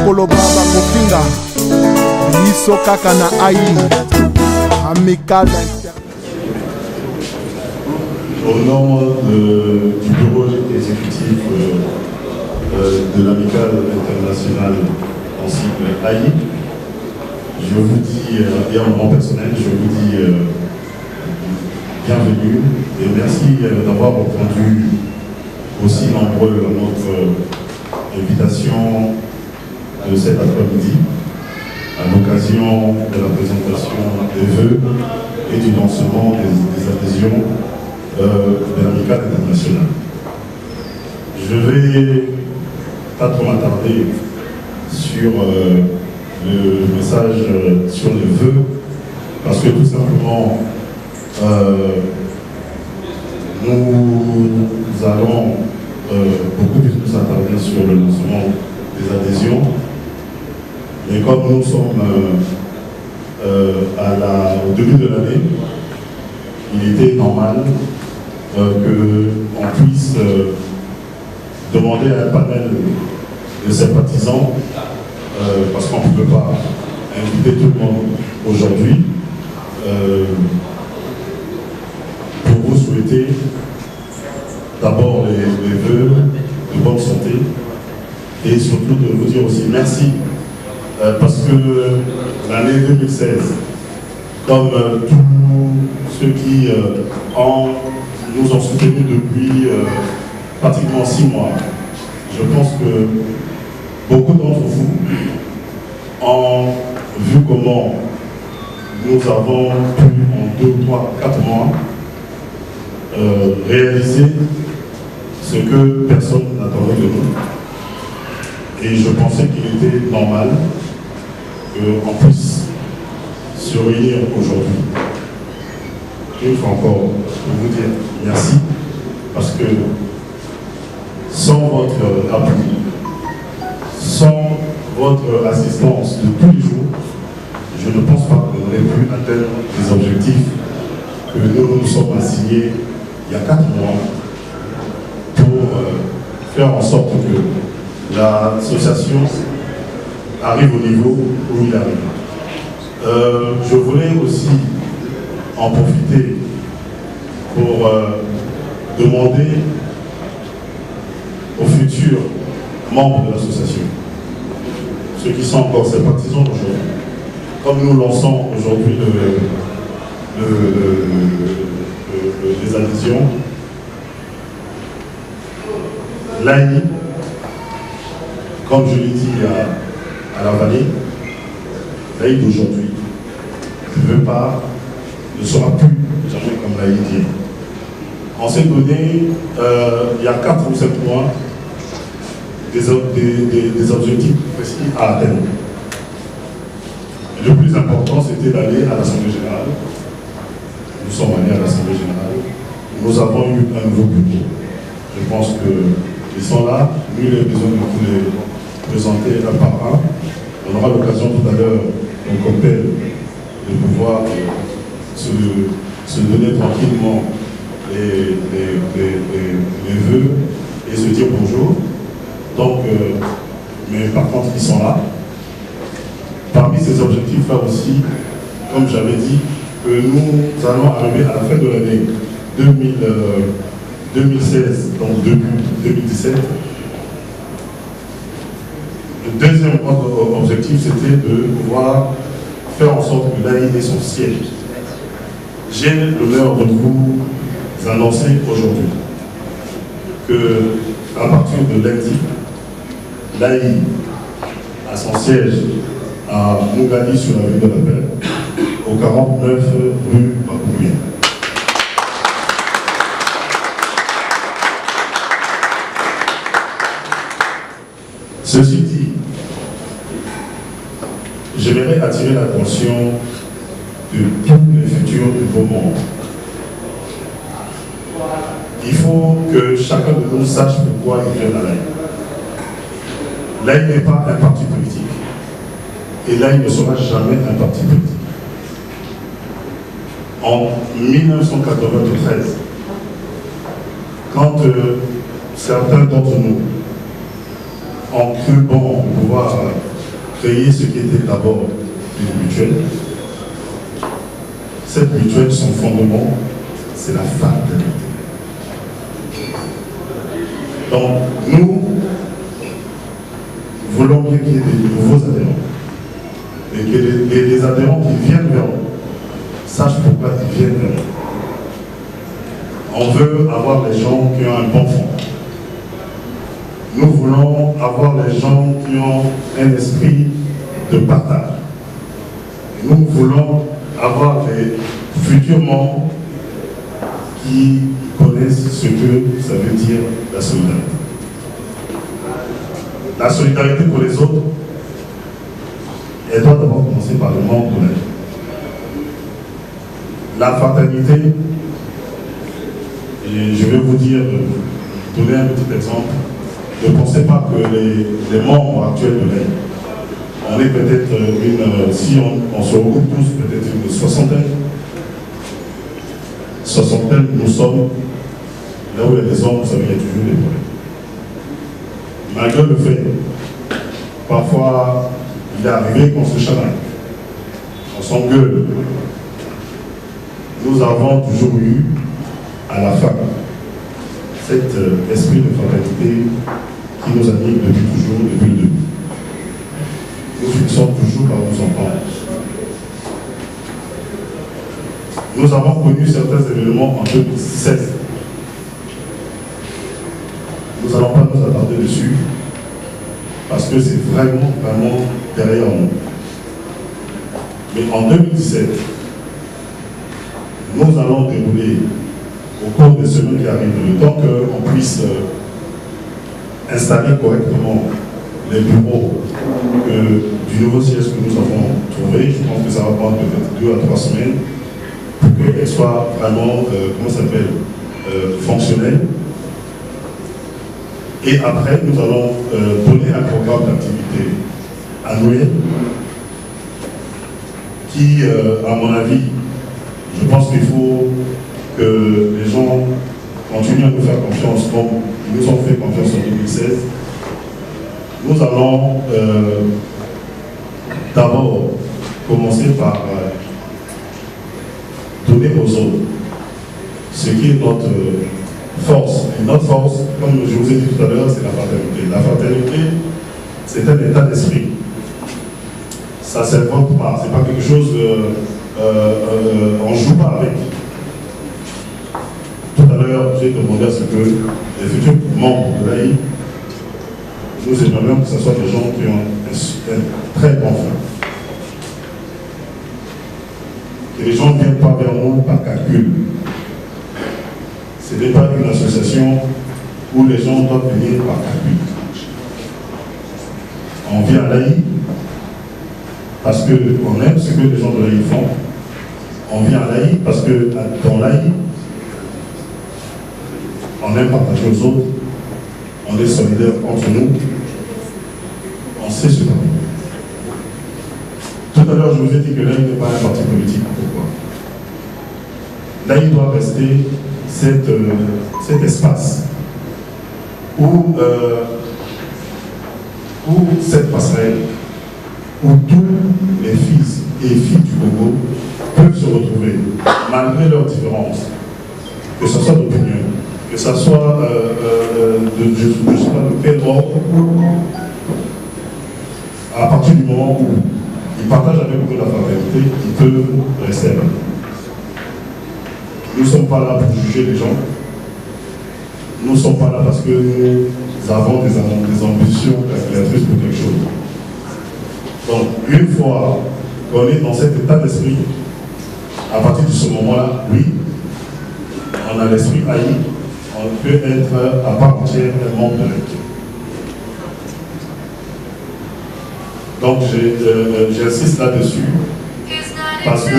koloba bakofinga biso kaka na ai amical. Au nom du bureau exécutif de l'Amicale internationale en cycle AI, je vous dis, et en nom personnel, je vous dis bienvenue et merci d'avoir répondu aussi nombreux à notre invitation de cet après-midi à l'occasion de la présentation des vœux et du lancement des adhésions de l'Amicale internationale. Je vais pas trop m'attarder sur le message sur les vœux, parce que tout simplement nous allons beaucoup plus nous attarder sur le lancement des adhésions, mais comme nous sommes au début de l'année, il était normal qu'on puisse demander à un panel de sympathisants, parce qu'on ne peut pas inviter tout le monde aujourd'hui, pour vous souhaiter d'abord les vœux de bonne santé et surtout de vous dire aussi merci, parce que l'année 2016, comme tous ceux qui nous ont soutenus depuis pratiquement 6 mois, je pense que beaucoup d'entre vous ont vu comment nous avons pu en 2, 3, 4 mois réaliser ce que personne n'attendait de nous. Et je pensais qu'il était normal qu'on puisse se réunir aujourd'hui. Une fois encore, pour vous dire merci, parce que sans votre appui, sans votre assistance de tous les jours, je ne pense pas qu'on aurait pu atteindre les objectifs que nous nous sommes assignés il y a 4 mois pour faire en sorte que l'association arrive au niveau où il arrive. Je voulais aussi en profiter pour demander aux futurs membres de l'association, ceux qui sont encore sympathisants aujourd'hui, comme nous lançons aujourd'hui les adhésions, l'AI, comme je l'ai dit à la vallée, l'AI d'aujourd'hui ne sera plus jamais comme l'AI d'hier. On s'est donné, il y a 4 ou 7 mois, des objectifs précis à atteindre. Le plus important, c'était d'aller à l'Assemblée générale. Nous sommes allés à l'Assemblée générale. Nous avons eu un nouveau bureau. Je pense qu'ils sont là. Nul n'est besoin de vous les présenter un par un. On aura l'occasion tout à l'heure, au cocktail, de pouvoir se donner tranquillement les vœux et se dire bonjour. Donc, mais par contre, ils sont là. Parmi ces objectifs-là aussi, comme j'avais dit, que nous allons arriver à la fin de l'année 2016, donc début 2017. Le deuxième objectif, c'était de pouvoir faire en sorte que l'AI ait son siège. J'ai l'honneur de vous annoncer aujourd'hui que à partir de lundi, l'AI a son siège à Mougadi sur la rue de la Paix, au 49 rue Bakoubia. Ceci dit, j'aimerais attirer l'attention de tous les futurs nouveaux membres. Il faut que chacun de nous sache pourquoi il vient à l'AI. L'AI n'est pas un parti politique. Et l'AI ne sera jamais un parti politique. En 1993, quand certains d'entre nous ont cru bon pouvoir créé ce qui était d'abord une mutuelle. Cette mutuelle, son fondement, c'est la fraternité. Donc, nous voulons bien qu'il y ait des nouveaux adhérents, et que les adhérents qui viennent vers nous sachent pourquoi ils viennent vers nous. On veut avoir des gens qui ont un bon fond. Nous voulons avoir des gens qui ont un esprit de partage. Nous voulons avoir des futurs membres qui connaissent ce que ça veut dire la solidarité. La solidarité pour les autres, elle doit d'abord commencer par le membre de la vie. La fraternité, et je vais vous dire, donner un petit exemple. Ne pensez pas que les membres actuels de l'AI, on est peut-être si on se regroupe tous, peut-être une soixantaine, nous sommes, là où il y a des hommes, vous savez, il y a toujours des problèmes. Malgré le fait, parfois, il est arrivé qu'on se chamaille, on s'engueule. Nous avons toujours eu, à la fin, cet esprit de fraternité qui nous anime depuis toujours, depuis le début. Nous finissons toujours par nous entendre. Nous avons connu certains événements en 2016. Nous n'allons pas nous attarder dessus parce que c'est vraiment derrière nous. Mais en 2017, nous allons dérouler au cours des semaines qui arrivent, le temps qu'on puisse installer correctement les bureaux du nouveau siège que nous avons trouvé. Je pense que ça va prendre peut-être 2 à 3 semaines pour qu'elle soit vraiment, comment ça s'appelle, fonctionnelle. Et après, nous allons donner un programme d'activité annuel qui, à mon avis, je pense qu'il faut que les gens continuent à nous faire confiance comme ils nous ont fait confiance en 2016. Nous allons d'abord commencer par donner aux autres ce qui est notre force. Et notre force, comme je vous ai dit tout à l'heure, c'est la fraternité. La fraternité, c'est un état d'esprit. Ça ne s'invente pas, c'est pas quelque chose, on ne joue pas avec. Tout à l'heure, j'ai demandé à ce que les futurs membres de l'AI, nous aimerions que ce soit des gens qui ont un très bon fond. Que les gens ne viennent pas vers nous par calcul. Ce n'est pas une association où les gens doivent venir par calcul. On vient à l'AI parce qu'on aime ce que les gens de l'AI font. On vient à l'AI parce que dans l'AI, on aime partager aux autres, on est solidaires entre nous, on sait ce qu'on est. Tout à l'heure, je vous ai dit que l'AI n'est pas un parti politique. Pourquoi? L'AI doit rester cet espace où cette passerelle, où tous les fils et filles du Congo peuvent se retrouver, malgré leurs différences, que ce soit d'opinion, que ce soit de quel ordre, à partir du moment où ils partagent avec nous la fraternité, ils peuvent rester avec nous. Nous ne sommes pas là pour juger les gens. Nous ne sommes pas là parce que nous avons des ambitions calculatrices pour quelque chose. Donc, une fois qu'on est dans cet état d'esprit, à partir de ce moment-là, oui, on a l'esprit haï, on peut être à part entière un membre de l'équipe. Donc j'insiste là-dessus, parce que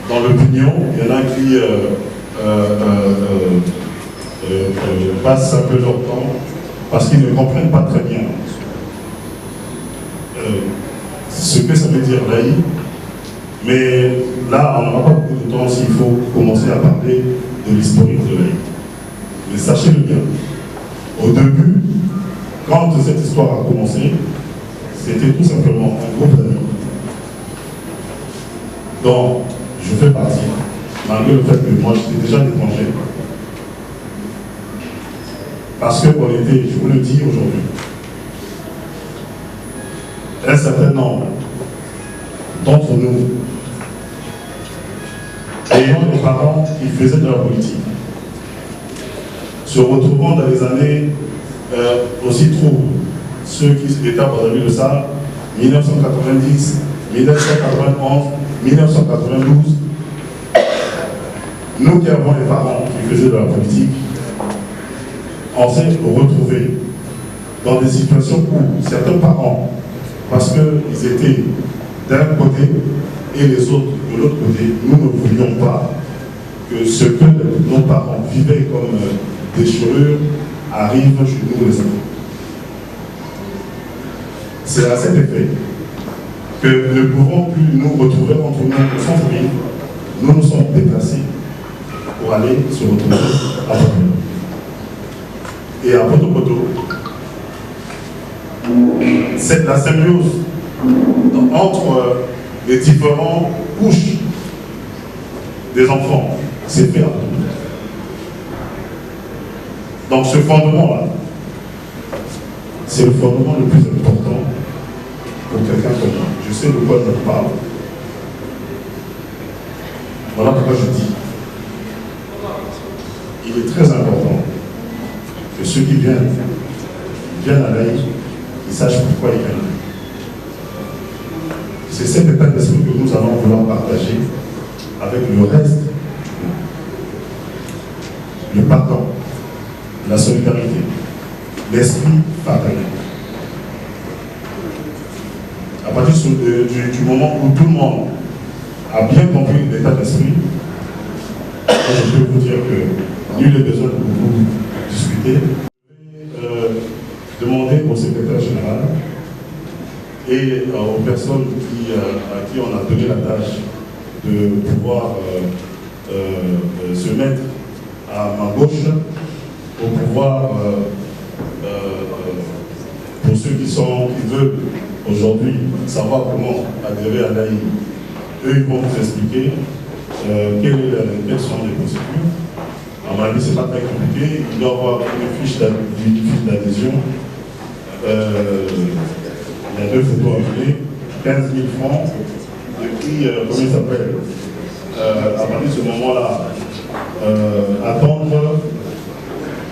dans l'opinion, il y en a qui passent un peu leur temps parce qu'ils ne comprennent pas très bien ce que ça veut dire l'AI. Mais là, on n'aura pas beaucoup de temps s'il faut commencer à parler de l'historique de l'AI. Mais sachez-le bien, au début, quand cette histoire a commencé, c'était tout simplement un groupe d'amis dont je fais partie, malgré le fait que moi j'étais déjà étranger. Parce qu'on était, je vous le dis aujourd'hui, un certain nombre d'entre nous, ayant des parents qui faisaient de la politique, se retrouvant dans les années aussi troubles, ceux qui étaient à Brazzaville de ça, 1990, 1991, 1992, nous qui avons les parents qui faisaient de la politique, on s'est retrouvés dans des situations où certains parents, parce qu'ils étaient d'un côté et les autres de l'autre côté, nous ne voulions pas que ce que nos parents vivaient comme déchirure arrive chez nous les enfants. C'est à cet effet que nous ne pouvons plus nous retrouver entre nous au centre-ville. Nous nous sommes déplacés pour aller se retrouver à Poto. Et à Poto, c'est la symbiose entre les différentes couches des enfants. C'est fait à Poto. Donc ce fondement-là, c'est le fondement le plus important pour quelqu'un comme moi. Je sais de quoi je parle. Voilà pourquoi je dis. Il est très important que ceux qui viennent à l'AI, ils sachent pourquoi ils viennent. C'est cet état d'esprit que nous allons vouloir partager avec le reste du monde. Le pardon, la solidarité, l'esprit fraternel. À partir du moment où tout le monde a bien compris l'état d'esprit, je peux vous dire que nul n'est besoin de beaucoup discuter. Je vais demander au secrétaire général et aux personnes à qui on a donné la tâche de pouvoir se mettre à ma gauche pour pouvoir, pour ceux qui veulent aujourd'hui savoir comment adhérer à l'AI, eux ils vont vous expliquer quelles sont les procédures. À mon avis, ce n'est pas très compliqué. Il doit y avoir une fiche d'adhésion. Il y a 2 photos à donner, 15 000 francs. Et puis, comment il s'appelle, à partir de ce moment-là, attendre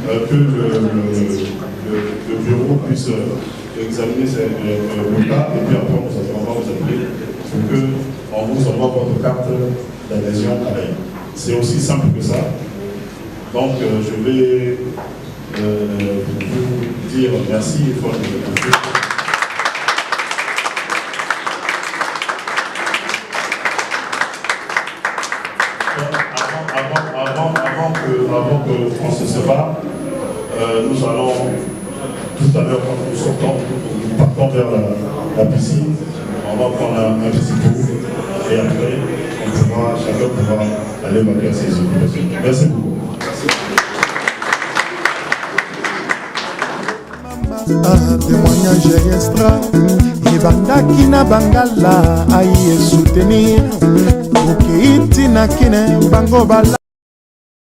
que le bureau puisse examiner le cas, et puis après on va vous appeler pour qu'on vous envoie votre carte d'adhésion à l'AI. C'est aussi simple que ça. Donc je vais vous dire merci une fois que vous avez fait. Avant qu'on se sépare, nous allons tout à l'heure, quand nous sortons, nous partons vers la piscine, on va prendre un petit coup et après, chacun pourra aller vaquer à ses occupations. Merci beaucoup. Témoignage extra ebandaki na bangala aye soutenir okeiti na kine bango bala